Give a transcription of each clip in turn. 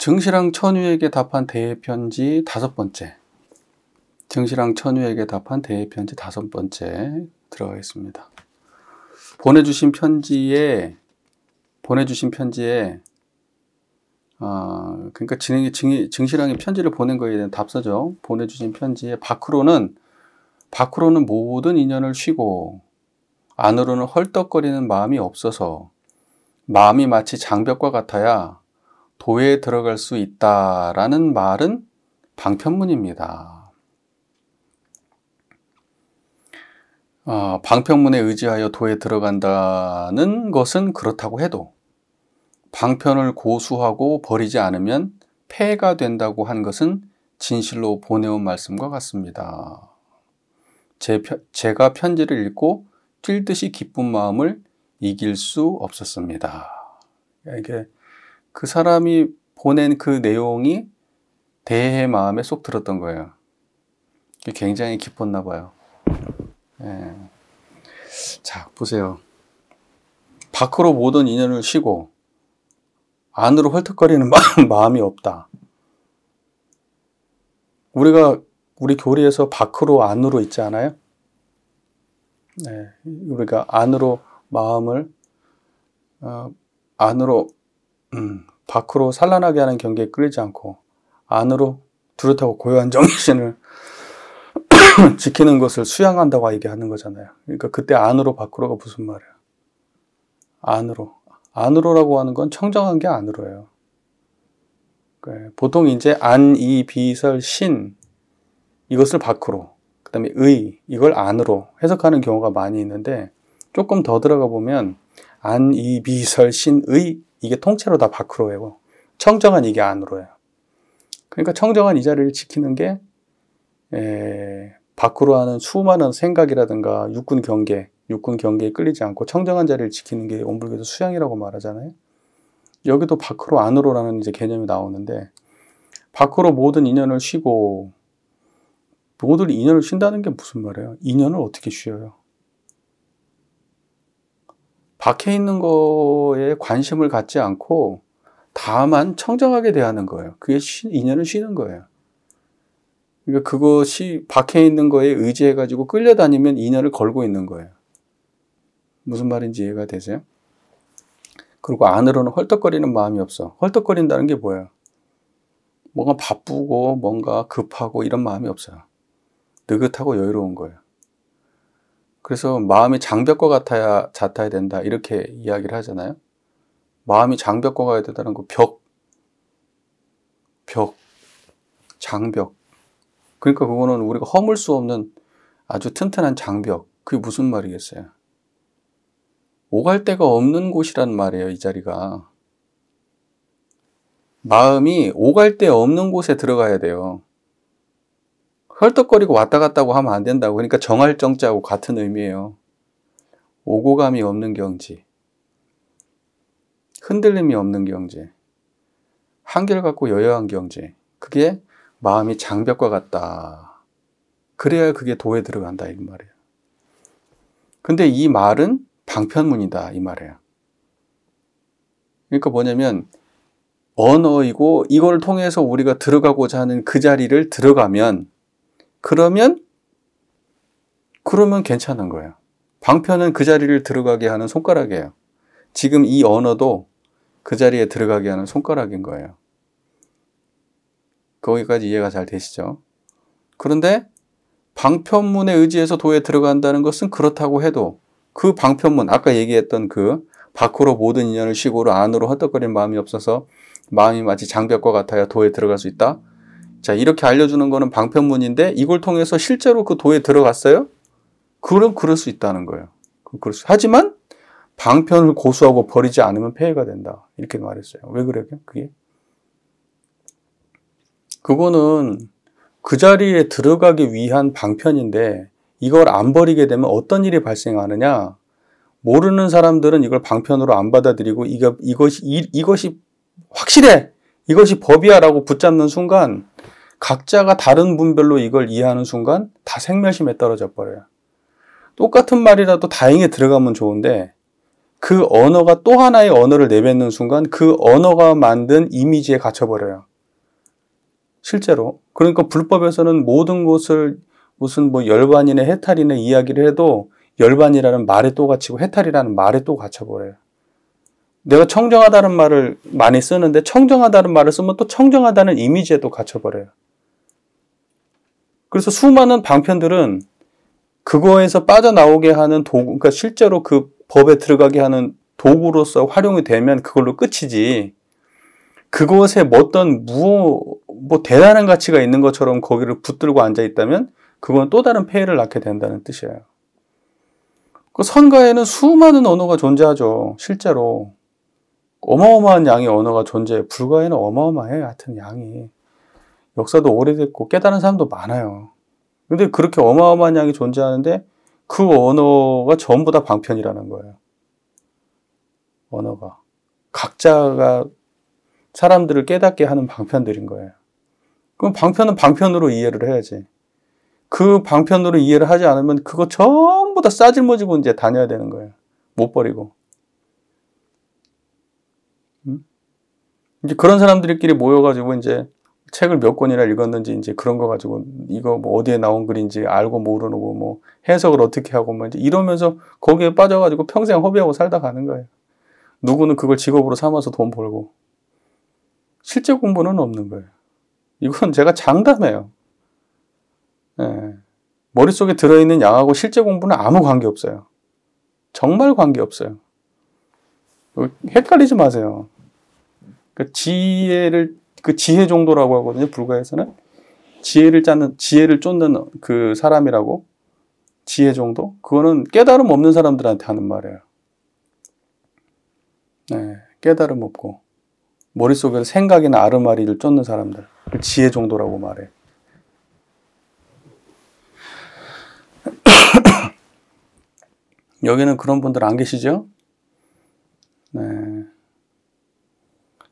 정실왕 천유에게 답한 대편지 5번째. 정실왕 천유에게 답한 대편지 5번째 들어가겠습니다. 보내주신 편지에 그러니까 정실왕이 편지를 보낸 거에 대한 답서죠. 보내주신 편지에 밖으로는 모든 인연을 쉬고 안으로는 헐떡거리는 마음이 없어서 마음이 마치 장벽과 같아야 도에 들어갈 수 있다라는 말은 방편문입니다. 방편문에 의지하여 도에 들어간다는 것은 그렇다고 해도 방편을 고수하고 버리지 않으면 폐해가 된다고 한 것은 진실로 보내온 말씀과 같습니다. 제가 편지를 읽고 뛸 듯이 기쁜 마음을 이길 수 없었습니다. 이게 그 사람이 보낸 그 내용이 대해의 마음에 쏙 들었던 거예요. 굉장히 기뻤나 봐요. 예. 자, 보세요. 밖으로 모든 인연을 쉬고 안으로 헐떡거리는 마음이 없다. 우리 교리에서 밖으로 안으로 있지 않아요? 네, 우리가 안으로 마음을 밖으로 산란하게 하는 경계에 끌리지 않고 안으로 뚜렷하고 고요한 정신을 지키는 것을 수양한다고 얘기하는 거잖아요. 그러니까 그때 안으로 밖으로가 무슨 말이에요? 안으로라고 하는 건 청정한 게 안으로예요. 보통 이제 안, 이, 비, 설, 신 이것을 밖으로, 그 다음에 의 이걸 안으로 해석하는 경우가 많이 있는데 조금 더 들어가 보면 안, 이, 비, 설, 신, 의 이게 통째로 다 밖으로예요. 청정한 이게 안으로예요. 그러니까 청정한 이 자리를 지키는 게 밖으로 하는 수많은 생각이라든가 육군 경계에 끌리지 않고 청정한 자리를 지키는 게 온불교에서 수양이라고 말하잖아요. 여기도 밖으로 안으로라는 이제 개념이 나오는데 밖으로 모든 인연을 쉬고 모든 인연을 쉰다는 게 무슨 말이에요? 인연을 어떻게 쉬어요? 밖에 있는 거에 관심을 갖지 않고 다만 청정하게 대하는 거예요. 그게 인연을 쉬는 거예요. 그러니까 그것이 밖에 있는 거에 의지해가지고 끌려다니면 인연을 걸고 있는 거예요. 무슨 말인지 이해가 되세요? 그리고 안으로는 헐떡거리는 마음이 없어. 헐떡거린다는 게 뭐예요? 뭔가 바쁘고 뭔가 급하고 이런 마음이 없어요. 느긋하고 여유로운 거예요. 그래서 마음이 장벽과 같아야 된다 이렇게 이야기를 하잖아요. 마음이 장벽과 같아야 된다는 거 장벽. 그러니까 그거는 우리가 허물 수 없는 아주 튼튼한 장벽. 그게 무슨 말이겠어요? 오갈 데가 없는 곳이란 말이에요, 이 자리가. 마음이 오갈 데 없는 곳에 들어가야 돼요. 헐떡거리고 왔다 갔다 하면 안 된다고. 그러니까 정할 정자하고 같은 의미예요. 오고 감이 없는 경지. 흔들림이 없는 경지. 한결같고 여여한 경지. 그게 마음이 장벽과 같다. 그래야 그게 도에 들어간다 이 말이에요. 근데 이 말은 방편문이다 이 말이에요. 그러니까 뭐냐면 언어이고 이걸 통해서 우리가 들어가고자 하는 그 자리를 들어가면 그러면 괜찮은 거예요. 방편은 그 자리를 들어가게 하는 손가락이에요. 지금 이 언어도 그 자리에 들어가게 하는 손가락인 거예요. 거기까지 이해가 잘 되시죠? 그런데 방편문에 의지해서 도에 들어간다는 것은 그렇다고 해도 그 방편문, 아까 얘기했던 그 밖으로 모든 인연을 쉬고 안으로 헛떡거리는 마음이 없어서 마음이 마치 장벽과 같아야 도에 들어갈 수 있다. 자, 이렇게 알려주는 거는 방편문인데 이걸 통해서 실제로 그 도에 들어갔어요? 그럼 그럴 수 있다는 거예요. 하지만 방편을 고수하고 버리지 않으면 폐해가 된다. 이렇게 말했어요. 왜 그래요? 그거는 그 자리에 들어가기 위한 방편인데 이걸 안 버리게 되면 어떤 일이 발생하느냐? 모르는 사람들은 이걸 방편으로 안 받아들이고 이것이 확실해! 이것이 법이야라고 붙잡는 순간 각자가 다른 분별로 이걸 이해하는 순간 다 생멸심에 떨어져 버려요. 똑같은 말이라도 다행히 들어가면 좋은데 그 언어가 또 하나의 언어를 내뱉는 순간 그 언어가 만든 이미지에 갇혀버려요. 실제로. 그러니까 불법에서는 모든 것을 무슨 뭐 열반이나 해탈이나 이야기를 해도 열반이라는 말에 또 갇히고 해탈이라는 말에 또 갇혀버려요. 내가 청정하다는 말을 많이 쓰는데 청정하다는 말을 쓰면 또 청정하다는 이미지에 또 갇혀버려요. 그래서 수많은 방편들은 그거에서 빠져나오게 하는 도구, 그러니까 실제로 그 법에 들어가게 하는 도구로서 활용이 되면 그걸로 끝이지, 그것에 어떤 뭐 대단한 가치가 있는 것처럼 거기를 붙들고 앉아 있다면 그건 또 다른 폐해를 낳게 된다는 뜻이에요. 그 선가에는 수많은 언어가 존재하죠. 실제로. 어마어마한 양의 언어가 존재해요. 불가에는 어마어마해요. 하여튼 양이. 역사도 오래됐고 깨달은 사람도 많아요. 근데 그렇게 어마어마한 양이 존재하는데 그 언어가 전부 다 방편이라는 거예요. 언어가. 각자가 사람들을 깨닫게 하는 방편들인 거예요. 그럼 방편은 방편으로 이해를 해야지. 그 방편으로 이해를 하지 않으면 그거 전부 다 싸질머지고 이제 다녀야 되는 거예요. 못 버리고. 이제 그런 사람들끼리 모여가지고 이제 책을 몇 권이나 읽었는지 이제 그런 거 가지고 이거 뭐 어디에 나온 글인지 알고 모르고 뭐 해석을 어떻게 하고 뭐 이제 이러면서 거기에 빠져가지고 평생 허비하고 살다 가는 거예요. 누구는 그걸 직업으로 삼아서 돈 벌고. 실제 공부는 없는 거예요. 이건 제가 장담해요. 예. 머릿속에 들어있는 양하고 실제 공부는 아무 관계 없어요. 정말 관계 없어요. 헷갈리지 마세요. 그 지혜 정도라고 하거든요. 불가에서는 지혜를 쫓는 그 사람이라고. 지혜 정도? 그거는 깨달음 없는 사람들한테 하는 말이에요. 네, 깨달음 없고 머릿속에서 생각이나 아르마리를 쫓는 사람들, 지혜 정도라고 말해. 여기는 그런 분들 안 계시죠? 네.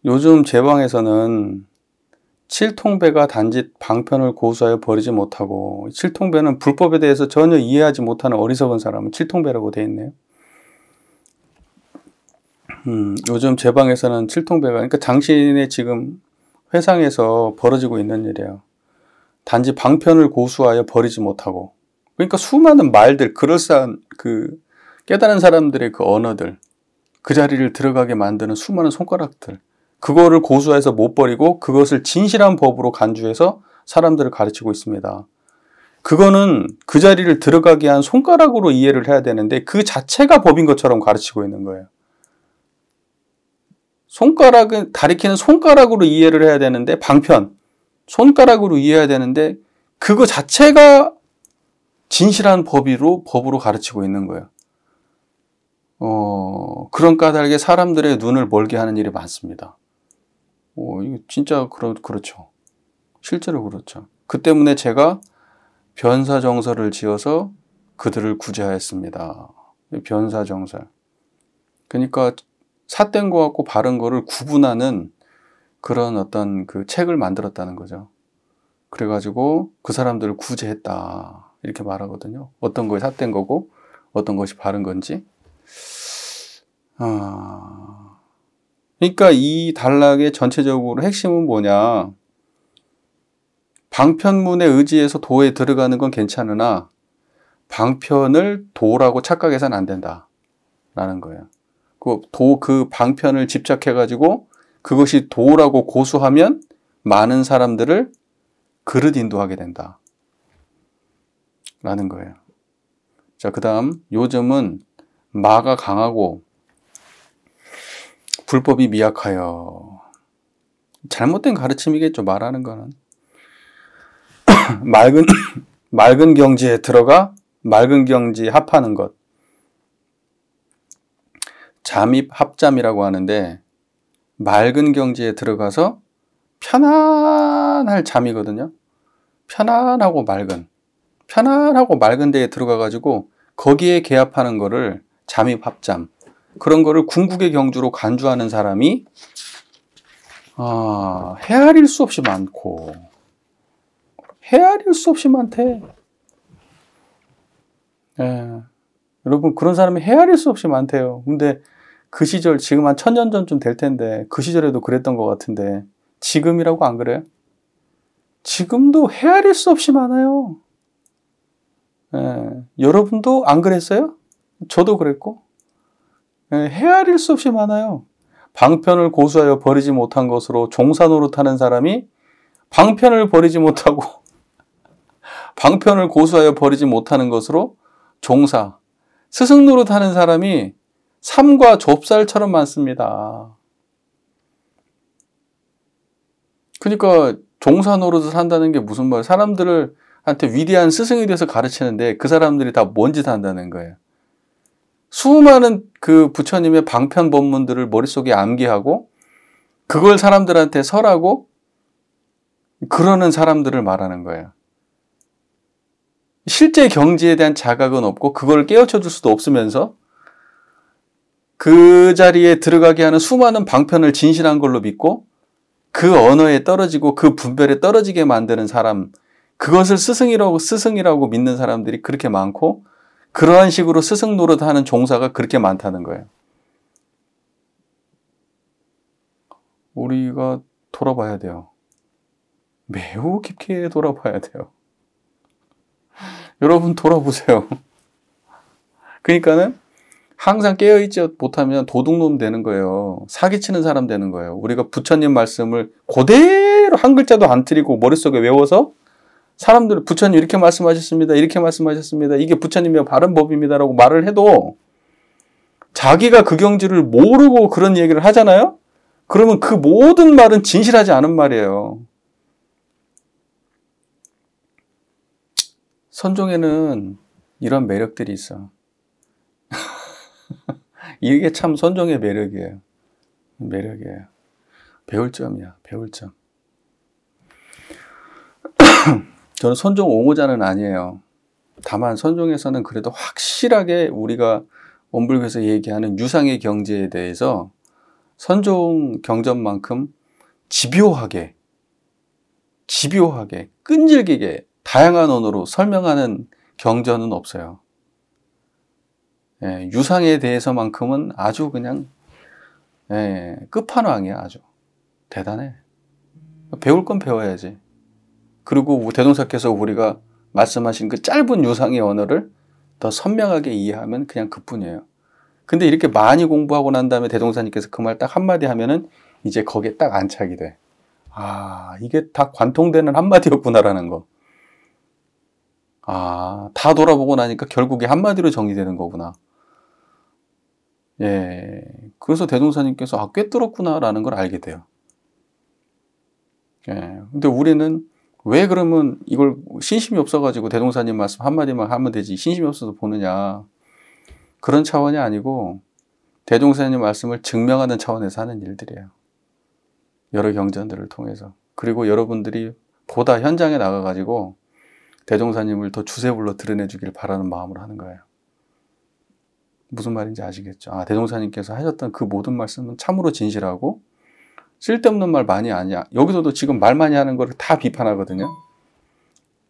요즘 제 방에서는 칠통배가 단지 방편을 고수하여 버리지 못하고, 칠통배는 불법에 대해서 전혀 이해하지 못하는 어리석은 사람은 칠통배라고 되어 있네요. 요즘 제 방에서는 칠통배가, 그러니까 당신의 지금 회상에서 벌어지고 있는 일이에요. 단지 방편을 고수하여 버리지 못하고. 그러니까 수많은 말들, 그럴싸한 그 깨달은 사람들의 그 언어들, 그 자리를 들어가게 만드는 수많은 손가락들, 그거를 고수해서 못 버리고 그것을 진실한 법으로 간주해서 사람들을 가르치고 있습니다. 그거는 그 자리를 들어가게 한 손가락으로 이해를 해야 되는데 그 자체가 법인 것처럼 가르치고 있는 거예요. 손가락은 가리키는 손가락으로 이해를 해야 되는데, 방편, 손가락으로 이해해야 되는데 그거 자체가 진실한 법으로 가르치고 있는 거예요. 그런 까닭에 사람들의 눈을 멀게 하는 일이 많습니다. 이거 진짜 그렇죠. 실제로 그렇죠. 그 때문에 제가 변사정설을 지어서 그들을 구제하였습니다. 변사정설. 그러니까 삿된 거 같고 바른 거를 구분하는 그런 어떤 그 책을 만들었다는 거죠. 그래가지고 그 사람들을 구제했다. 이렇게 말하거든요. 어떤 것이 삿된 거고 어떤 것이 바른 건지. 그러니까 이 단락의 전체적으로 핵심은 뭐냐. 방편문에 의지해서 도에 들어가는 건 괜찮으나 방편을 도라고 착각해서는 안 된다. 라는 거예요. 그 방편을 집착해가지고 그것이 도라고 고수하면 많은 사람들을 그릇 인도하게 된다. 라는 거예요. 자, 그 다음, 요즘은 마가 강하고 불법이 미약하여. 잘못된 가르침이겠죠, 말하는 거는. 맑은 경지에 들어가 맑은 경지에 합하는 것. 잠입 합잠이라고 하는데, 맑은 경지에 들어가서 편안할 잠이거든요. 편안하고 맑은 데에 들어가가지고 거기에 개합하는 거를 잠입 합잠. 그런 거를 궁극의 경주로 간주하는 사람이 헤아릴 수 없이 많고, 헤아릴 수 없이 많대. 예. 여러분, 그런 사람이 헤아릴 수 없이 많대요. 근데 그 시절, 지금 한 1000년 전쯤 될 텐데, 그 시절에도 그랬던 것 같은데, 지금이라고 안 그래요? 지금도 헤아릴 수 없이 많아요. 예, 여러분도 안 그랬어요? 저도 그랬고. 예, 헤아릴 수 없이 많아요. 방편을 고수하여 버리지 못한 것으로 종사 노릇하는 사람이 방편을 버리지 못하고 방편을 고수하여 버리지 못하는 것으로 종사, 스승 노릇하는 사람이 삼과 좁쌀처럼 많습니다. 그러니까 종사 노릇을 한다는 게 무슨 말이에요? 사람들한테 위대한 스승이 돼서 가르치는데 그 사람들이 다 뭔 짓 한다는 거예요. 수많은 그 부처님의 방편 법문들을 머릿속에 암기하고 그걸 사람들한테 설하고 그러는 사람들을 말하는 거예요. 실제 경지에 대한 자각은 없고 그걸 깨우쳐 줄 수도 없으면서 그 자리에 들어가게 하는 수많은 방편을 진실한 걸로 믿고 그 언어에 떨어지고 그 분별에 떨어지게 만드는 사람, 그것을 스승이라고 믿는 사람들이 그렇게 많고 그러한 식으로 스승 노릇하는 종사가 그렇게 많다는 거예요. 우리가 돌아봐야 돼요. 매우 깊게 돌아봐야 돼요. 여러분 돌아보세요. 그러니까는 항상 깨어있지 못하면 도둑놈 되는 거예요. 사기치는 사람 되는 거예요. 우리가 부처님 말씀을 그대로 한 글자도 안 틀리고 머릿속에 외워서 사람들 부처님 이렇게 말씀하셨습니다. 이렇게 말씀하셨습니다. 이게 부처님의 바른 법입니다라고 말을 해도 자기가 그 경지를 모르고 그런 얘기를 하잖아요. 그러면 그 모든 말은 진실하지 않은 말이에요. 선종에는 이런 매력들이 있어. 이게 참 선종의 매력이에요. 매력이에요. 배울 점이야. 배울 점. 저는 선종 옹호자는 아니에요. 다만 선종에서는 그래도 확실하게 우리가 원불교에서 얘기하는 유상의 경지에 대해서 선종 경전만큼 집요하게 끈질기게 다양한 언어로 설명하는 경전은 없어요. 예, 유상에 대해서만큼은 아주 그냥 끝판왕이야. 아주 대단해. 배울 건 배워야지. 그리고 대동사께서 우리가 말씀하신 그 짧은 유상의 언어를 더 선명하게 이해하면 그냥 그뿐이에요. 근데 이렇게 많이 공부하고 난 다음에 대동사님께서 그 말 딱 한마디 하면은 이제 거기에 딱 안착이 돼. 아, 이게 다 관통되는 한마디였구나라는 거. 아, 다 돌아보고 나니까 결국에 한마디로 정리되는 거구나. 예. 그래서 대동사님께서 꿰뚫었구나라는 걸 알게 돼요. 예. 근데 우리는 왜 그러면 이걸 신심이 없어가지고 대동사님 말씀 한마디만 하면 되지 신심이 없어서 보느냐. 그런 차원이 아니고 대동사님 말씀을 증명하는 차원에서 하는 일들이에요. 여러 경전들을 통해서. 그리고 여러분들이 보다 현장에 나가가지고 대종사님을 더 주세불로 드러내주길 바라는 마음으로 하는 거예요. 무슨 말인지 아시겠죠? 아, 대종사님께서 하셨던 그 모든 말씀은 참으로 진실하고 쓸데없는 말 많이 아니야. 여기서도 지금 말 많이 하는 걸 다 비판하거든요.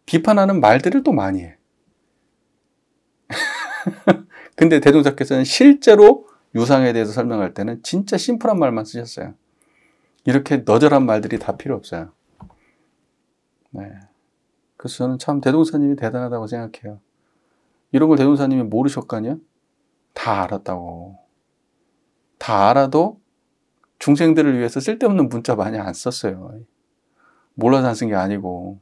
비판하는 말들을 또 많이 해. 근데 대종사께서는 실제로 유상에 대해서 설명할 때는 진짜 심플한 말만 쓰셨어요. 이렇게 너절한 말들이 다 필요 없어요. 네. 그래서 저는 참 대종사님이 대단하다고 생각해요. 이런 걸 대종사님이 모르셨거든요. 다 알았다고. 다 알아도 중생들을 위해서 쓸데없는 문자 많이 안 썼어요. 몰라서 안 쓴 게 아니고.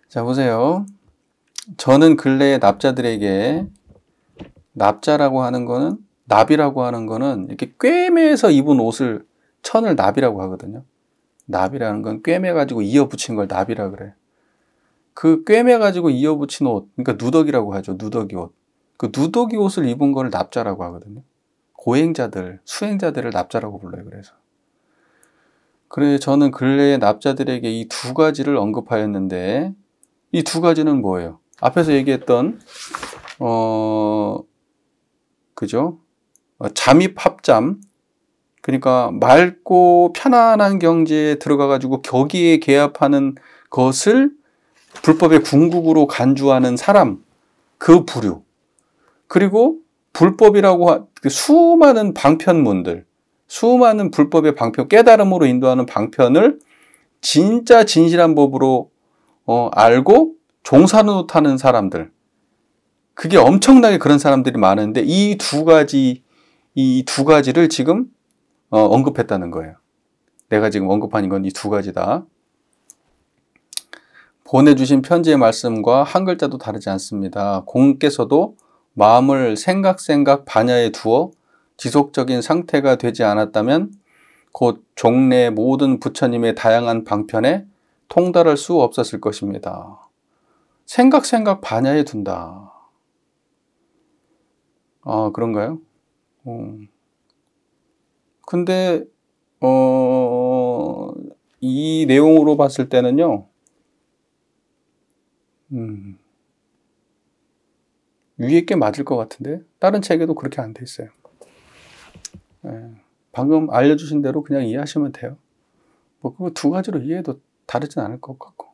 자, 보세요. 저는 근래에 납자들에게 납자라고 하는 거는 납이라고 하는 거는 이렇게 꿰매서 입은 옷을 천을 납이라고 하거든요. 납이라는 건 꿰매가지고 이어붙인 걸 납이라 그래. 그 꿰매가지고 이어붙인 옷, 그러니까 누더기라고 하죠. 누더기 옷. 그 누더기 옷을 입은 걸 납자라고 하거든요. 고행자들, 수행자들을 납자라고 불러요. 그래 저는 근래에 납자들에게 이 두 가지를 언급하였는데 이 두 가지는 뭐예요? 앞에서 얘기했던 그죠? 잠입합잠, 그러니까 맑고 편안한 경지에 들어가가지고 거기에 개합하는 것을 불법의 궁극으로 간주하는 사람, 그 부류, 그리고 불법이라고 그 수많은 방편문들, 수많은 불법의 방편, 깨달음으로 인도하는 방편을 진짜 진실한 법으로 알고 종사를 못하는 사람들, 그게 엄청나게 그런 사람들이 많은데 이 두 가지를 지금 언급했다는 거예요. 내가 지금 언급한 건 이 두 가지다. 보내주신 편지의 말씀과 한 글자도 다르지 않습니다. 공께서도 마음을 생각 반야에 두어 지속적인 상태가 되지 않았다면 곧 종래 모든 부처님의 다양한 방편에 통달할 수 없었을 것입니다. 생각 반야에 둔다. 아, 그런가요? 근데 이 내용으로 봤을 때는요, 위에 게 맞을 것 같은데 다른 책에도 그렇게 안 돼 있어요. 방금 알려주신 대로 그냥 이해하시면 돼요. 뭐 그거 두 가지로 이해해도 다르진 않을 것 같고,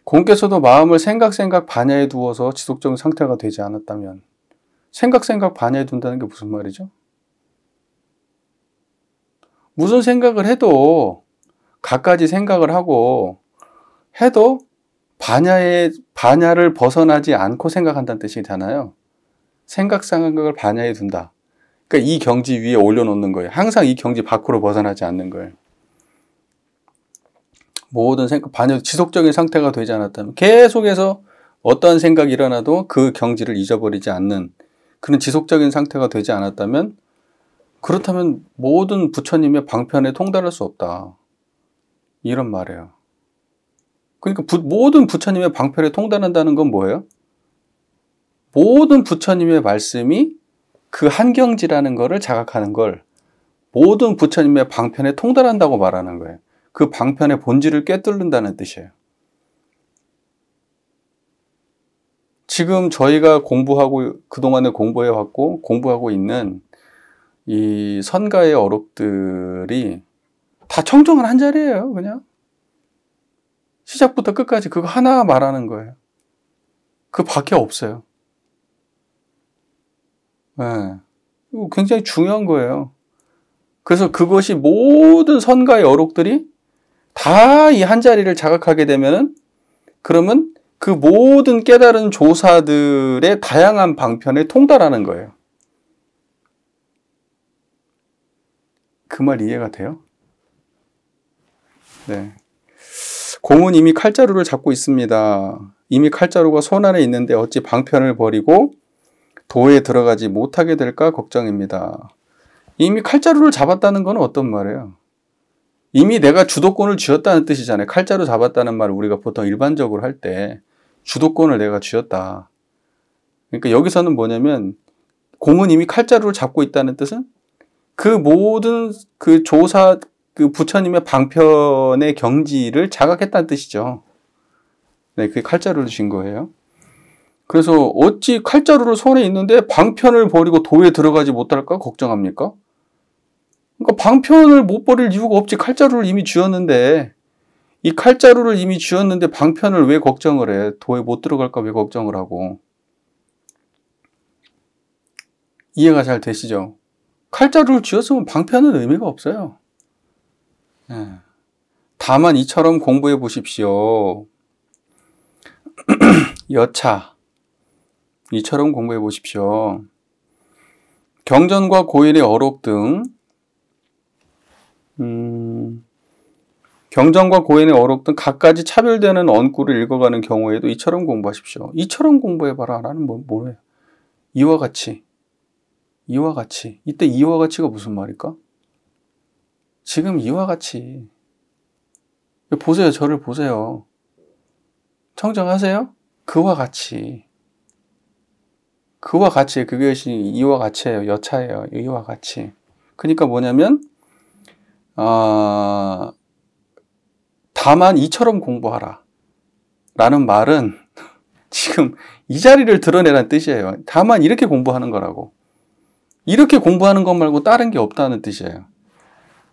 공께서도 마음을 생각 반야에 두어서 지속적인 상태가 되지 않았다면, 생각 반야에 둔다는 게 무슨 말이죠? 무슨 생각을 해도, 갖가지 생각을 하고 해도 반야를 벗어나지 않고 생각한다는 뜻이잖아요. 생각을 반야에 둔다. 그러니까 이 경지 위에 올려놓는 거예요. 항상 이 경지 밖으로 벗어나지 않는 거예요. 모든 생각, 반야, 지속적인 상태가 되지 않았다면, 계속해서 어떠한 생각이 일어나도 그 경지를 잊어버리지 않는 그런 지속적인 상태가 되지 않았다면, 그렇다면 모든 부처님의 방편에 통달할 수 없다. 이런 말이에요. 그러니까 모든 부처님의 방편에 통달한다는 건 뭐예요? 모든 부처님의 말씀이 그 한경지라는 거를 자각하는 걸 모든 부처님의 방편에 통달한다고 말하는 거예요. 그 방편의 본질을 꿰뚫는다는 뜻이에요. 지금 저희가 그동안에 공부해왔고 공부하고 있는 이 선가의 어록들이 다 청정한 한 자리예요. 그냥 시작부터 끝까지 그거 하나 말하는 거예요. 그 밖에 없어요. 이거 굉장히 중요한 거예요. 그래서 그것이 모든 선가의 어록들이 다 이 한 자리를 자각하게 되면은, 그러면 그 모든 깨달은 조사들의 다양한 방편에 통달하는 거예요. 그 말 이해가 돼요? 네. 공은 이미 칼자루를 잡고 있습니다. 이미 칼자루가 손 안에 있는데 어찌 방편을 버리고 도에 들어가지 못하게 될까 걱정입니다. 이미 칼자루를 잡았다는 건 어떤 말이에요? 이미 내가 주도권을 쥐었다는 뜻이잖아요. 칼자루 잡았다는 말을 우리가 보통 일반적으로 할 때 주도권을 내가 쥐었다. 그러니까 여기서는 뭐냐면, 공은 이미 칼자루를 잡고 있다는 뜻은 그 모든 그 그 부처님의 방편의 경지를 자각했다는 뜻이죠. 네, 그게 칼자루를 쥔 거예요. 그래서 어찌 칼자루를 손에 있는데 방편을 버리고 도에 들어가지 못할까 걱정합니까? 그러니까 방편을 못 버릴 이유가 없지. 칼자루를 이미 쥐었는데, 이 칼자루를 이미 쥐었는데 방편을 왜 걱정을 해? 도에 못 들어갈까 왜 걱정을 하고. 이해가 잘 되시죠? 칼자루를 쥐었으면 방편은 의미가 없어요. 다만 이처럼 공부해 보십시오. 여차, 이처럼 공부해 보십시오. 경전과 고인의 어록 등 경전과 고인의 어록 등 각가지 차별되는 언구를 읽어가는 경우에도 이처럼 공부하십시오. 이처럼 공부해봐라 라는 뭐예요? 이와 같이. 이때 이와 같이가 무슨 말일까? 지금 이와 같이. 보세요. 저를 보세요. 청정하세요? 그와 같이. 그와 같이. 그것이 이와 같이예요. 여차예요. 이와 같이. 그러니까 뭐냐면, 다만 이처럼 공부하라 라는 말은 지금 이 자리를 드러내라는 뜻이에요. 다만 이렇게 공부하는 거라고. 이렇게 공부하는 것 말고 다른 게 없다는 뜻이에요.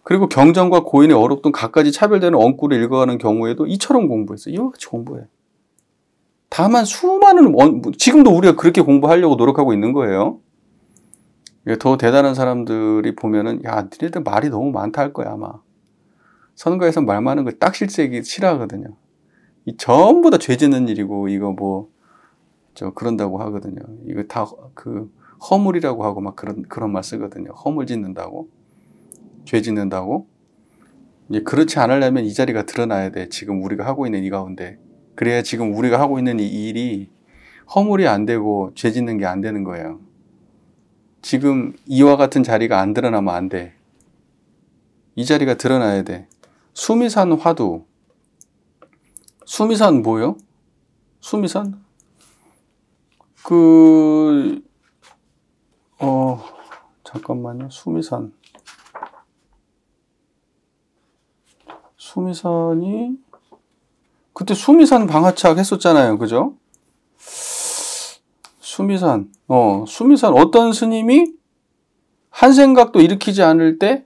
그리고 경전과 고인의 어록 등 각가지 차별되는 언구를 읽어가는 경우에도 이처럼 공부했어요. 이와 같이 공부해. 다만 지금도 우리가 그렇게 공부하려고 노력하고 있는 거예요. 더 대단한 사람들이 보면은, 야, 니네들 말이 너무 많다 할 거야, 아마. 선거에서 말 많은 거 딱 실제기 싫어하거든요. 이 전부 다 죄 짓는 일이고, 이거 그런다고 하거든요. 이거 다 허물이라고 하고 막 그런 말 쓰거든요. 허물 짓는다고. 죄 짓는다고. 그렇지 않으려면 이 자리가 드러나야 돼. 지금 우리가 하고 있는 이 가운데. 그래야 지금 우리가 하고 있는 이 일이 허물이 안 되고 죄 짓는 게 안 되는 거예요. 지금 이와 같은 자리가 안 드러나면 안 돼. 이 자리가 드러나야 돼. 수미산 화두. 수미산 뭐예요? 수미산? 잠깐만요. 수미산이 그때 수미산 방화착 했었잖아요. 그죠? 수미산 어떤 스님이 한 생각도 일으키지 않을 때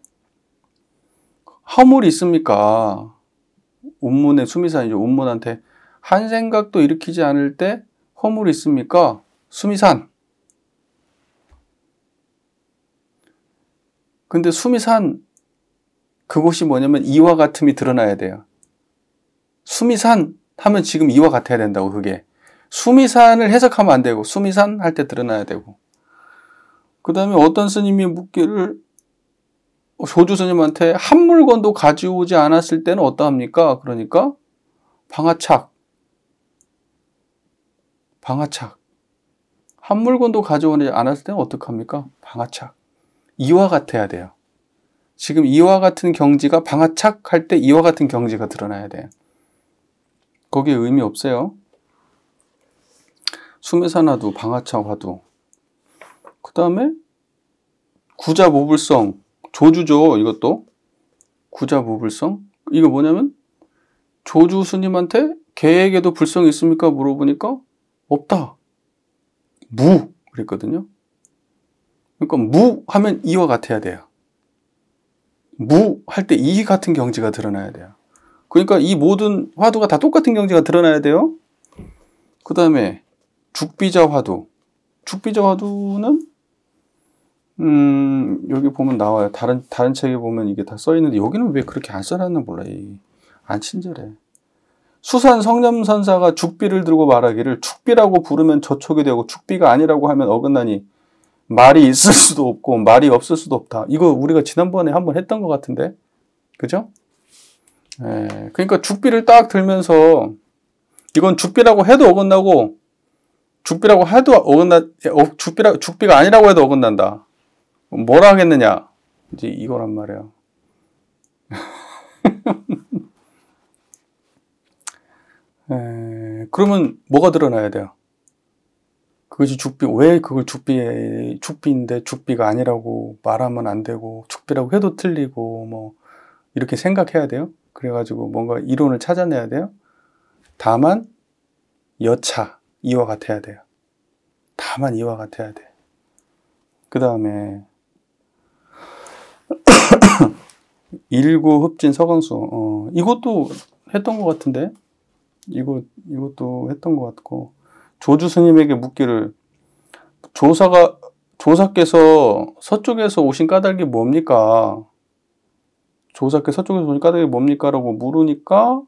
허물이 있습니까? 운문의 수미산이죠. 운문한테 한 생각도 일으키지 않을 때 허물이 있습니까? 수미산. 근데 수미산 그곳이 뭐냐면 이와 같음이 드러나야 돼요. 수미산 하면 지금 이와 같아야 된다고. 그게 수미산을 해석하면 안 되고 수미산 할 때 드러나야 되고. 그 다음에 어떤 스님이 묻기를 조주 스님한테 한 물건도 가져오지 않았을 때는 어떠합니까? 그러니까 방화착. 한 물건도 가져오지 않았을 때는 어떡합니까? 방화착. 이와 같아야 돼요. 지금 이와 같은 경지가 방화착 할 때 이와 같은 경지가 드러나야 돼요. 거기에 의미 없어요. 수미산 화두, 방화착 화두. 그 다음에 구자모불성. 조주죠. 이것도. 구자모불성. 이거 뭐냐면 조주 스님한테 개에게도 불성이 있습니까? 물어보니까 없다. 무 그랬거든요. 그러니까 무 하면 이와 같아야 돼요. 무 할 때 이 같은 경지가 드러나야 돼요. 그러니까 이 모든 화두가 다 똑같은 경지가 드러나야 돼요. 그 다음에 죽비자 화두. 죽비자 화두는 여기 보면 나와요. 다른 책에 보면 이게 다 써있는데 여기는 왜 그렇게 안 써놨나 몰라. 안 친절해. 수산 성념선사가 죽비를 들고 말하기를 죽비라고 부르면 저촉이 되고 죽비가 아니라고 하면 어긋나니 말이 있을 수도 없고 말이 없을 수도 없다. 이거 우리가 지난번에 한번 했던 것 같은데. 그죠? 그러니까 죽비를 딱 들면서 이건 죽비라고 해도 어긋나고 죽비라고 해도 죽비가 아니라고 해도 어긋난다. 뭐라 하겠느냐? 이제 이거란 말이에요. 그러면 뭐가 드러나야 돼요? 그것이 죽비, 왜 그걸 죽비인데 죽비가 아니라고 말하면 안 되고 죽비라고 해도 틀리고 뭐 이렇게 생각해야 돼요? 그래가지고 뭔가 이론을 찾아내야 돼요? 다만 여차 이와 같아야 돼요. 다만 이와 같아야 돼. 그 다음에 일구 흡진 서강수. 이것도 했던 것 같은데 이것도 했던 것 같고. 조주 스님에게 묻기를 조사께서 서쪽에서 오신 까닭이 뭡니까? 조사께서 서쪽에서 오신 까닭이 뭡니까? 라고 물으니까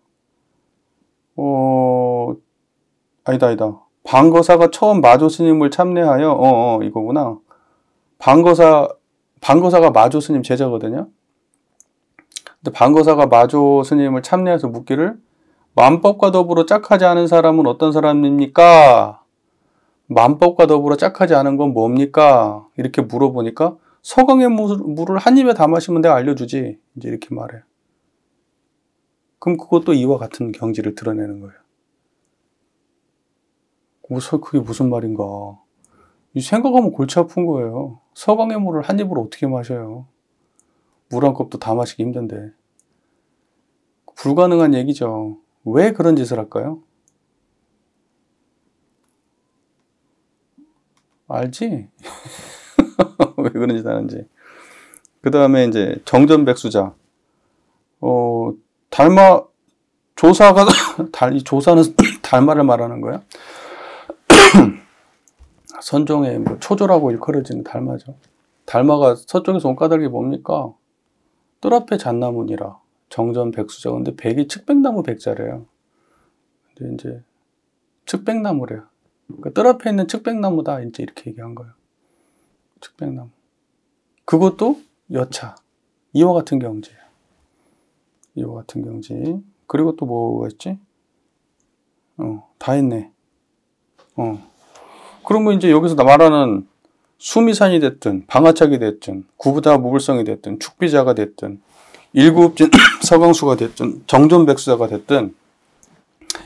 아니다. 방거사가 처음 마조 스님을 참례하여 이거구나. 방거사가 마조 스님 제자거든요. 근데 방거사가 마조 스님을 참례해서 묻기를 만법과 더불어 짝하지 않은 사람은 어떤 사람입니까? 만법과 더불어 짝하지 않은 건 뭡니까? 이렇게 물어보니까 서강의 물을 한 입에 다 마시면 내가 알려주지. 이제 이렇게 말해요. 그럼 그것도 이와 같은 경지를 드러내는 거예요. 그게 무슨 말인가? 생각하면 골치 아픈 거예요. 서강의 물을 한 입으로 어떻게 마셔요? 물 한 컵도 다 마시기 힘든데. 불가능한 얘기죠. 왜 그런 짓을 할까요? 알지? 왜 그런 짓 하는지. 그 다음에 이제 정전백수자. 조사는 달마를 말하는 거야? 선종의 뭐 초조라고 일컬어지는 달마죠. 달마가 서쪽에서 온 까닭이 뭡니까? 뜰 앞에 잣나무니라. 정전 백수자. 근데 백이 측백나무 백자래요. 근데 이제 측백나무래요. 그러니까 뜰 앞에 있는 측백나무다. 이제 이렇게 얘기한 거예요. 측백나무. 그것도 여차. 이와 같은 경지예요. 이와 같은 경지. 그리고 또 뭐가 있지? 다 했네. 그러면 이제 여기서 말하는 수미산이 됐든, 방아착이 됐든, 구부자 무불성이 됐든, 축비자가 됐든, 일구읍진 서광수가 됐든, 정존백수자가 됐든,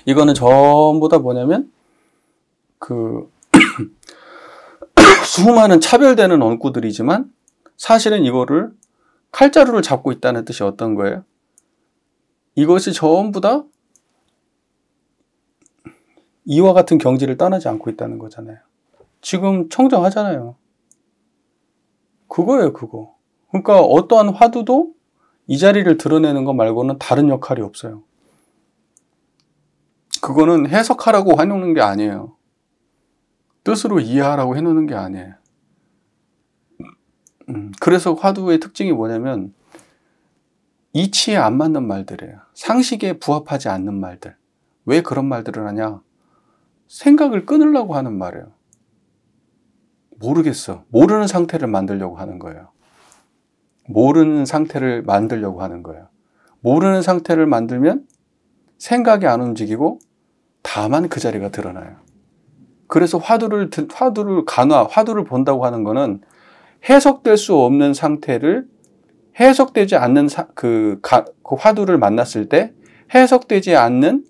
이거는 전부 다 뭐냐면, 수많은 차별되는 원구들이지만, 사실은 이거를 칼자루를 잡고 있다는 뜻이 어떤 거예요? 이것이 전부 다 이와 같은 경지를 떠나지 않고 있다는 거잖아요. 지금 청정하잖아요. 그거예요, 그거. 그러니까 어떠한 화두도 이 자리를 드러내는 것 말고는 다른 역할이 없어요. 그거는 해석하라고 해놓는 게 아니에요. 뜻으로 이해하라고 해놓는 게 아니에요. 그래서 화두의 특징이 뭐냐면 이치에 안 맞는 말들이에요. 상식에 부합하지 않는 말들. 왜 그런 말들을 하냐? 생각을 끊으려고 하는 말이에요. 모르겠어. 모르는 상태를 만들려고 하는 거예요. 모르는 상태를 만들려고 하는 거예요. 모르는 상태를 만들면 생각이 안 움직이고 다만 그 자리가 드러나요. 그래서 화두를 본다고 하는 거는 해석될 수 없는 상태를 해석되지 않는 그 화두를 만났을 때 해석되지 않는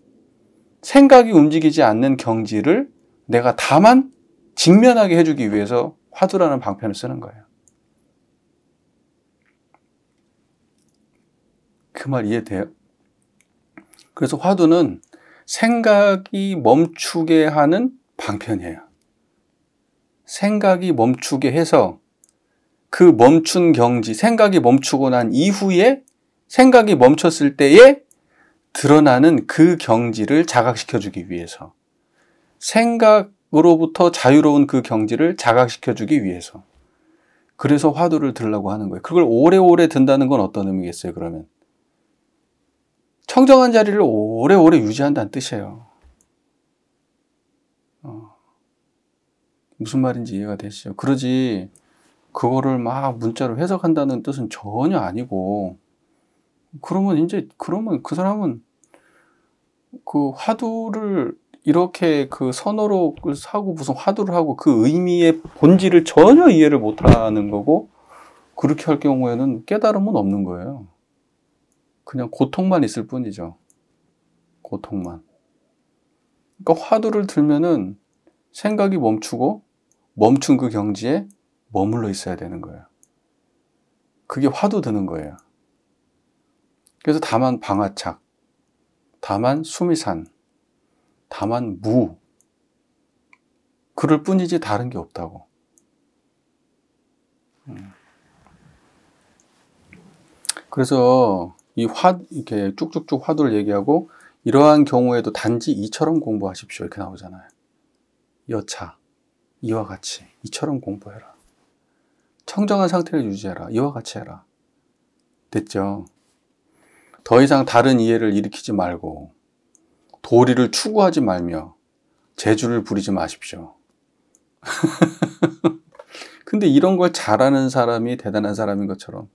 생각이 움직이지 않는 경지를 내가 다만 직면하게 해주기 위해서 화두라는 방편을 쓰는 거예요. 그 말 이해돼요? 그래서 화두는 생각이 멈추게 하는 방편이에요. 생각이 멈추게 해서 그 멈춘 경지, 생각이 멈추고 난 이후에 생각이 멈췄을 때에 드러나는 그 경지를 자각시켜주기 위해서, 생각으로부터 자유로운 그 경지를 자각시켜주기 위해서. 그래서 화두를 들으려고 하는 거예요. 그걸 오래오래 든다는 건 어떤 의미겠어요, 그러면? 청정한 자리를 오래오래 유지한다는 뜻이에요. 무슨 말인지 이해가 되시죠? 그러지 그거를 막 문자로 해석한다는 뜻은 전혀 아니고, 그러면 그 사람은 그 화두를 이렇게 그 선어로 하고 무슨 화두를 하고 그 의미의 본질을 전혀 이해를 못하는 거고, 그렇게 할 경우에는 깨달음은 없는 거예요. 그냥 고통만 있을 뿐이죠. 고통만. 그러니까 화두를 들면은 생각이 멈추고 멈춘 그 경지에 머물러 있어야 되는 거예요. 그게 화두 드는 거예요. 그래서 다만 방아착, 다만 수미산, 다만 무, 그럴 뿐이지 다른 게 없다고. 그래서 이렇게 쭉쭉쭉 화두를 얘기하고, 이러한 경우에도 단지 이처럼 공부하십시오. 이렇게 나오잖아요. 여차, 이와 같이, 이처럼 공부해라. 청정한 상태를 유지해라. 이와 같이 해라. 됐죠? 더 이상 다른 이해를 일으키지 말고 도리를 추구하지 말며 재주를 부리지 마십시오. 근데 이런 걸 잘하는 사람이 대단한 사람인 것처럼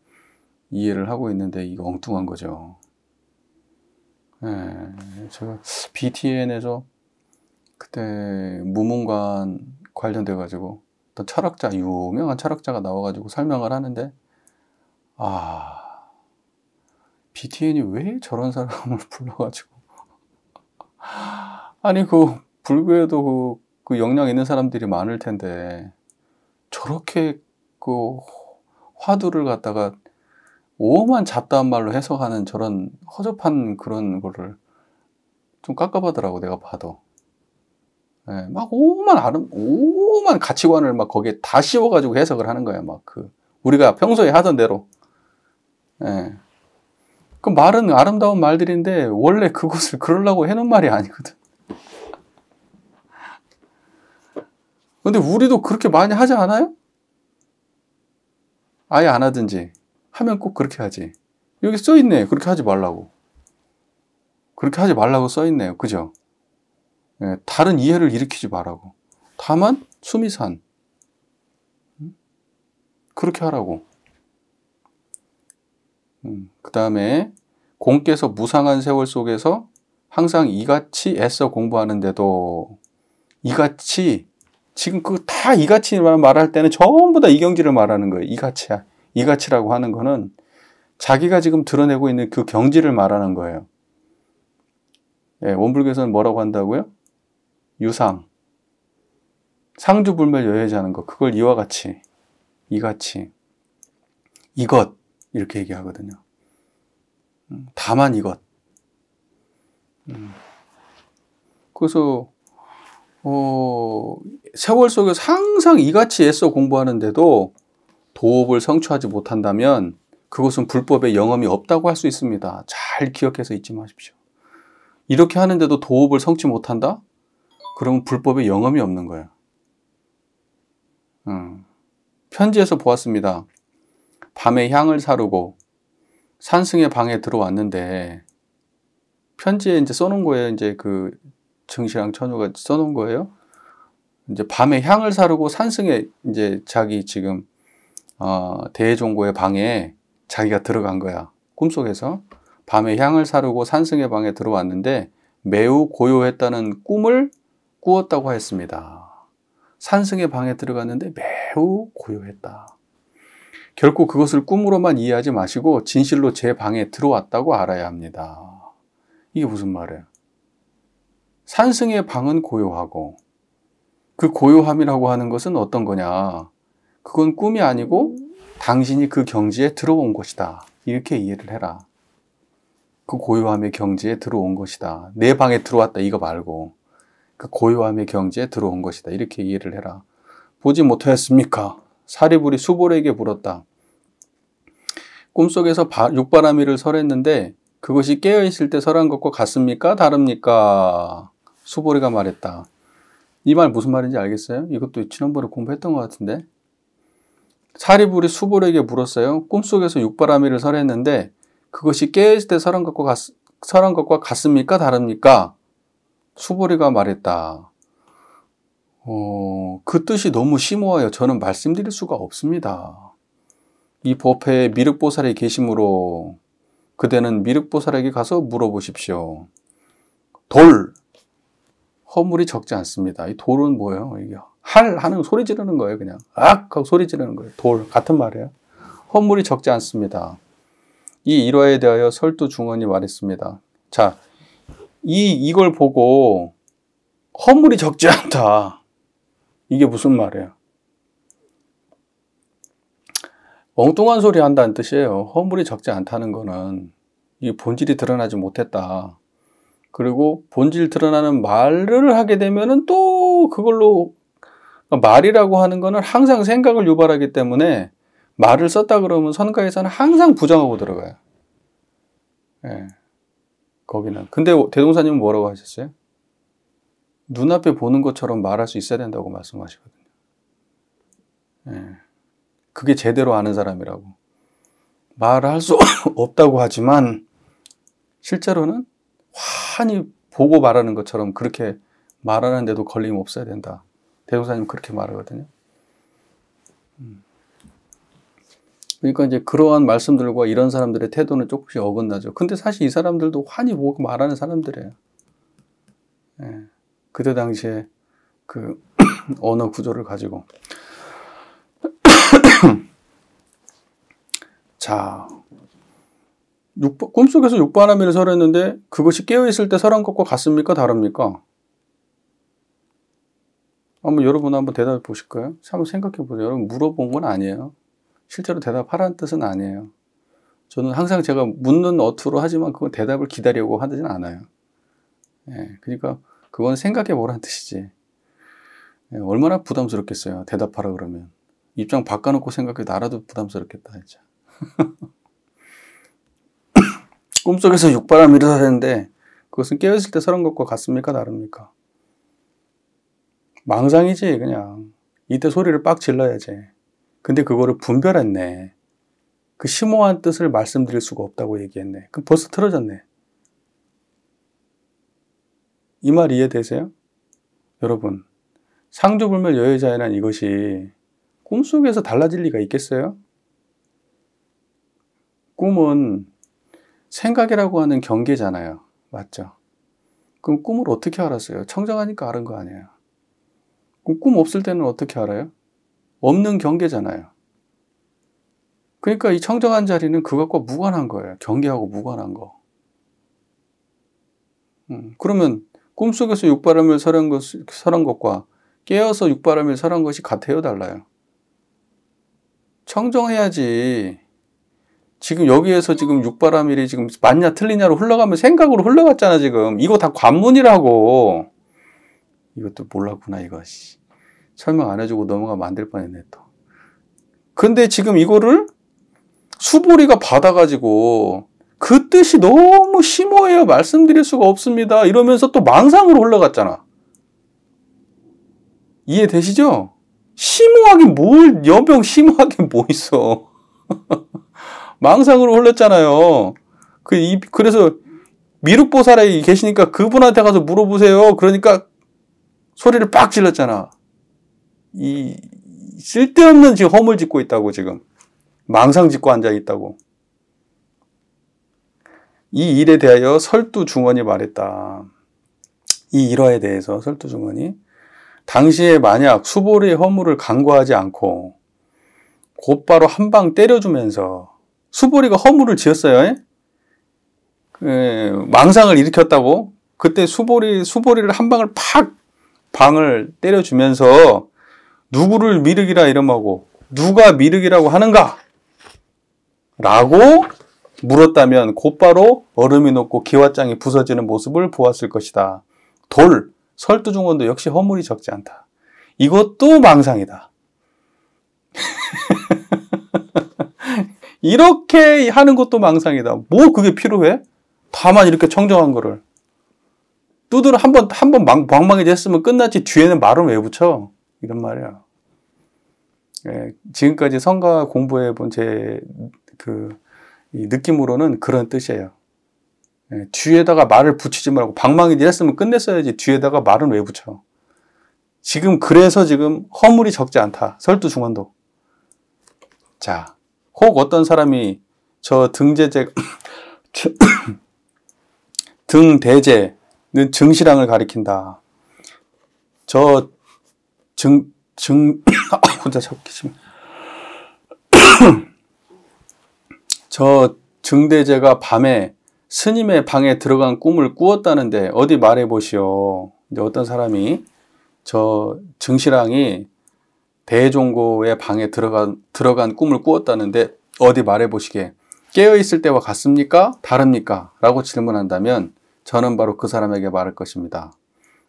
이해를 하고 있는데 이거 엉뚱한 거죠. 제가 BTN에서 그때 무문관 관련돼 가지고 어떤 철학자, 유명한 철학자가 나와가지고 설명을 하는데, BTN이 왜 저런 사람을 불러가지고, 아니 불교에도 그 역량 있는 사람들이 많을 텐데 저렇게 그 화두를 갖다가 오만 잡다한 말로 해석하는 저런 허접한 그런 거를 좀 깝깝하더라고, 내가 봐도. 막 오만 가치관을 막 거기에 다 씌워가지고 해석을 하는 거야. 막 우리가 평소에 하던 대로. 그 말은 아름다운 말들인데 원래 그것을 그러려고 해놓은 말이 아니거든. 근데 우리도 그렇게 많이 하지 않아요? 아예 안 하든지 하면 꼭 그렇게 하지. 여기 써 있네. 그렇게 하지 말라고. 그렇게 하지 말라고 써 있네요. 그죠? 예, 다른 이해를 일으키지 말라고. 다만 수미산. 그렇게 하라고. 그 다음에 공께서 무상한 세월 속에서 항상 이같이 애써 공부하는데도 이같이 지금 그 다 이같이 말할 때는 전부 다 이경지를 말하는 거예요. 이같이야. 이같이라고 하는 거는 자기가 지금 드러내고 있는 그 경지를 말하는 거예요. 예, 원불교에서는 뭐라고 한다고요? 유상. 상주불멸 여해자는 거. 그걸 이와 같이. 이같이. 이것. 이렇게 얘기하거든요. 다만 이것. 그래서 세월 속에서 항상 이같이 애써 공부하는데도 도업을 성취하지 못한다면 그것은 불법의 영험이 없다고 할 수 있습니다. 잘 기억해서 잊지 마십시오. 이렇게 하는데도 도업을 성취 못한다? 그러면 불법의 영험이 없는 거예요. 편지에서 보았습니다. 밤에 향을 사르고 산승의 방에 들어왔는데 편지에 이제 써놓은 거예요. 이제 그 증시랑 처녀가 써놓은 거예요. 이제 밤에 향을 사르고 산승의 이제 자기 지금 대종고의 방에 자기가 들어간 거야. 꿈속에서 밤에 향을 사르고 산승의 방에 들어왔는데 매우 고요했다는 꿈을 꾸었다고 하였습니다. 산승의 방에 들어갔는데 매우 고요했다. 결코 그것을 꿈으로만 이해하지 마시고 진실로 제 방에 들어왔다고 알아야 합니다. 이게 무슨 말이에요? 산승의 방은 고요하고 그 고요함이라고 하는 것은 어떤 거냐? 그건 꿈이 아니고 당신이 그 경지에 들어온 것이다. 이렇게 이해를 해라. 그 고요함의 경지에 들어온 것이다. 내 방에 들어왔다 이거 말고 그 고요함의 경지에 들어온 것이다. 이렇게 이해를 해라. 보지 못하였습니까? 사리불이 수보에게 물었다. 꿈속에서 육바라밀을 설했는데 그것이 깨어있을 때 설한 것과 같습니까? 다릅니까? 수보리가 말했다. 이 말 무슨 말인지 알겠어요? 이것도 지난번에 공부했던 것 같은데. 사리불이 수보에게 물었어요. 꿈속에서 육바라밀을 설했는데 그것이 깨어있을 때 설한 것과 같습니까? 다릅니까? 수보리가 말했다. 그 뜻이 너무 심오하여 저는 말씀드릴 수가 없습니다. 이 법회에 미륵보살이 계시므로 그대는 미륵보살에게 가서 물어보십시오. 돌! 허물이 적지 않습니다. 이 돌은 뭐예요? 이게 하는 소리 지르는 거예요. 그냥 악! 하고 소리 지르는 거예요. 돌. 같은 말이에요. 허물이 적지 않습니다. 이 일화에 대하여 설두중언이 말했습니다. 자, 이걸 보고 허물이 적지 않다. 이게 무슨 말이에요? 엉뚱한 소리 한다는 뜻이에요. 허물이 적지 않다는 거는 이 본질이 드러나지 못했다. 그리고 본질 드러나는 말을 하게 되면은 또 그걸로 말이라고 하는 거는 항상 생각을 유발하기 때문에 말을 썼다 그러면 선가에서는 항상 부정하고 들어가요. 예. 거기는. 근데 대동사님은 뭐라고 하셨어요? 눈앞에 보는 것처럼 말할 수 있어야 된다고 말씀하시거든요. 예. 그게 제대로 아는 사람이라고. 말을 할 수 없다고 하지만 실제로는 환히 보고 말하는 것처럼 그렇게 말하는데도 걸림 없어야 된다. 대동사님 그렇게 말하거든요. 그러니까 이제 그러한 말씀들과 이런 사람들의 태도는 조금씩 어긋나죠. 근데 사실 이 사람들도 환히 보고 말하는 사람들이에요. 예. 그때 당시에 그 언어 구조를 가지고. 자, 꿈속에서 육바라밀을 설했는데 그것이 깨어있을 때 설한 것과 같습니까? 다릅니까? 여러분 한번 대답해 보실까요? 한번 생각해 보세요. 여러분 물어본 건 아니에요. 실제로 대답하라는 뜻은 아니에요. 저는 항상 제가 묻는 어투로 하지만 그건 대답을 기다리고 하지는 않아요. 예, 그러니까 그건 생각해 보라는 뜻이지. 예, 얼마나 부담스럽겠어요. 대답하라 그러면. 입장 바꿔놓고 생각해 나라도 부담스럽겠다. 진짜. 꿈속에서 육바라밀을 설했는데 그것은 깨어있을 때 설한 것과 같습니까? 다릅니까? 망상이지 그냥. 이때 소리를 빡 질러야지. 근데 그거를 분별했네. 그 심오한 뜻을 말씀드릴 수가 없다고 얘기했네. 그럼 벌써 틀어졌네. 이 말 이해되세요? 여러분, 상주불멸 여여자연한 이것이 꿈속에서 달라질 리가 있겠어요? 꿈은 생각이라고 하는 경계잖아요. 맞죠? 그럼 꿈을 어떻게 알았어요? 청정하니까 알은 거 아니에요. 그럼 꿈 없을 때는 어떻게 알아요? 없는 경계잖아요. 그러니까 이 청정한 자리는 그것과 무관한 거예요. 경계하고 무관한 거. 그러면 꿈속에서 육바람을 설한 것과 깨어서 육바람을 설한 것이 같아요? 달라요? 청정해야지. 지금 여기에서 지금 육바람일이 지금 맞냐 틀리냐로 흘러가면 생각으로 흘러갔잖아 지금. 이거 다 관문이라고. 이것도 몰랐구나 이거. 설명 안 해주고 넘어가면 안 될 뻔했네 또. 근데 지금 이거를 수보리가 받아가지고 그 뜻이 너무 심오해요. 말씀드릴 수가 없습니다. 이러면서 또 망상으로 흘러갔잖아. 이해되시죠? 심오하게 뭘 여병 심오하게 뭐 있어. 망상으로 흘렀잖아요. 그래서 미륵보살이 계시니까 그분한테 가서 물어보세요. 그러니까 소리를 빡 질렀잖아. 이 쓸데없는 지금 허물 짓고 있다고 지금. 망상 짓고 앉아 있다고. 이 일에 대하여 설두중언이 말했다. 이 일화에 대해서 설두중언이 당시에 만약 수보리의 허물을 간과하지 않고 곧바로 한 방 때려주면서 수보리가 허물을 지었어요. 망상을 일으켰다고. 그때 수보리를 한 방을 팍 방을 때려주면서 누구를 미륵이라 이름하고 누가 미륵이라고 하는가? 라고 물었다면 곧바로 얼음이 녹고 기와장이 부서지는 모습을 보았을 것이다. 돌, 설두중언도 역시 허물이 적지 않다. 이것도 망상이다. 이렇게 하는 것도 망상이다. 뭐 그게 필요해? 다만 이렇게 청정한 거를. 두드러 한번 방망이 됐으면 끝났지 뒤에는 말은 왜 붙여? 이런 말이야. 예, 지금까지 성가 공부해 본 이 느낌으로는 그런 뜻이에요. 예, 뒤에다가 말을 붙이지 말고 방망이 됐으면 끝냈어야지 뒤에다가 말은 왜 붙여? 그래서 지금 허물이 적지 않다. 설두중언도. 자, 혹 어떤 사람이 저 등대제는 증시량을 가리킨다. 혼자 잡기심. 저 증대제가 밤에 스님의 방에 들어간 꿈을 꾸었다는데 어디 말해보시오. 이제 어떤 사람이 저 증시랑이 대종고의 방에 들어간 꿈을 꾸었다는데 어디 말해보시게. 깨어있을 때와 같습니까? 다릅니까? 라고 질문한다면 저는 바로 그 사람에게 말할 것입니다.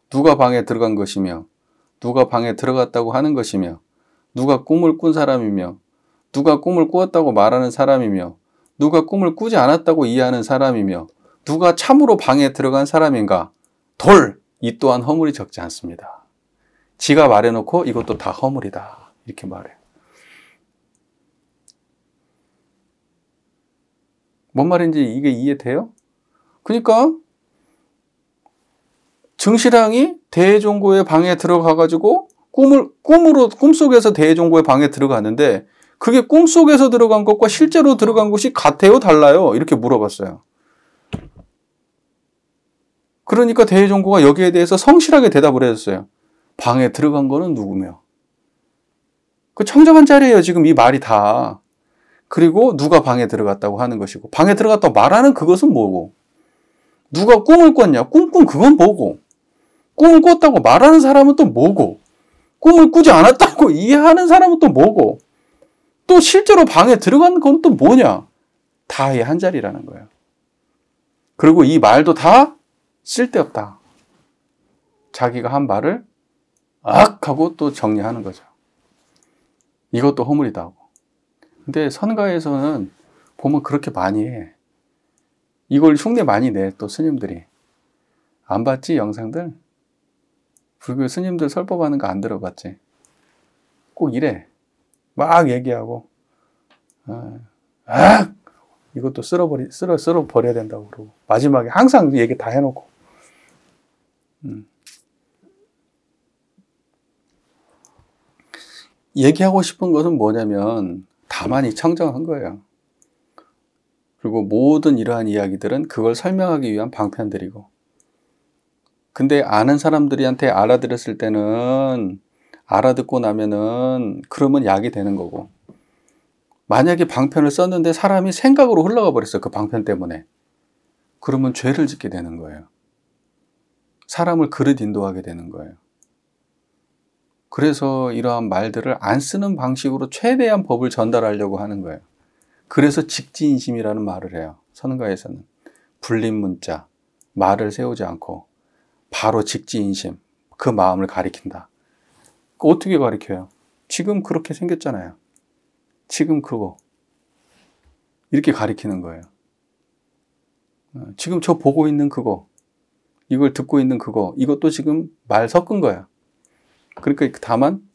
누가 방에 들어간 것이며 누가 방에 들어갔다고 하는 것이며 누가 꿈을 꾼 사람이며 누가 꿈을 꾸었다고 말하는 사람이며 누가 꿈을 꾸지 않았다고 이해하는 사람이며 누가 참으로 방에 들어간 사람인가? 돌! 이 또한 허물이 적지 않습니다. 지가 말해놓고 이것도 다 허물이다. 이렇게 말해요. 뭔 말인지 이게 이해돼요? 그러니까 증시량이 대종고의 방에 들어가가지고 꿈속에서 대종고의 방에 들어갔는데 그게 꿈속에서 들어간 것과 실제로 들어간 것이 같아요? 달라요? 이렇게 물어봤어요. 그러니까 대종고가 여기에 대해서 성실하게 대답을 해줬어요. 방에 들어간 거는 누구며? 그 청정한 자리예요. 지금 이 말이 다. 그리고 누가 방에 들어갔다고 하는 것이고 방에 들어갔다고 말하는 그것은 뭐고 누가 꿈을 꿨냐? 꿈꾼 그건 뭐고 꿈을 꿨다고 말하는 사람은 또 뭐고 꿈을 꾸지 않았다고 이해하는 사람은 또 뭐고 또 실제로 방에 들어간 건 또 뭐냐? 다 이 한 자리라는 거예요. 그리고 이 말도 다 쓸데없다. 자기가 한 말을 악 하고 또 정리하는 거죠. 이것도 허물이다 하고. 근데 선가에서는 보면 그렇게 많이 해. 이걸 흉내 많이 내, 또 스님들이. 안 봤지, 영상들? 불교 스님들 설법하는 거 안 들어봤지? 꼭 이래. 막 얘기하고, 이것도 쓸어 버려야 된다고 그러고. 마지막에 항상 얘기 다 해놓고. 얘기하고 싶은 것은 뭐냐면, 다만이 청정한 거예요. 그리고 모든 이러한 이야기들은 그걸 설명하기 위한 방편들이고. 근데 아는 사람들한테 알아들었을 때는, 알아듣고 나면은, 그러면 약이 되는 거고. 만약에 방편을 썼는데 사람이 생각으로 흘러가 버렸어요. 그 방편 때문에. 그러면 죄를 짓게 되는 거예요. 사람을 그릇 인도하게 되는 거예요. 그래서 이러한 말들을 안 쓰는 방식으로 최대한 법을 전달하려고 하는 거예요. 그래서 직지인심이라는 말을 해요. 선가에서는. 불린 문자, 말을 세우지 않고 바로 직지인심, 그 마음을 가리킨다. 어떻게 가리켜요? 지금 그렇게 생겼잖아요. 지금 그거. 이렇게 가리키는 거예요. 지금 저 보고 있는 그거, 이걸 듣고 있는 그거, 이것도 지금 말 섞은 거야. 그러니까 다만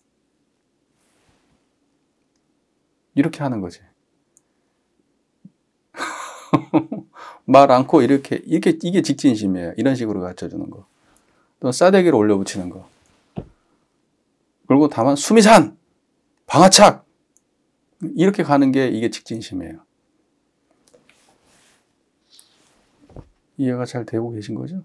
이렇게 하는 거지. 말 않고 이게 직진심이에요. 이런 식으로 가르쳐주는 거. 또 싸대기를 올려붙이는 거. 그리고 다만 수미산, 방아착 이렇게 가는 게 이게 직진심이에요. 이해가 잘 되고 계신 거죠?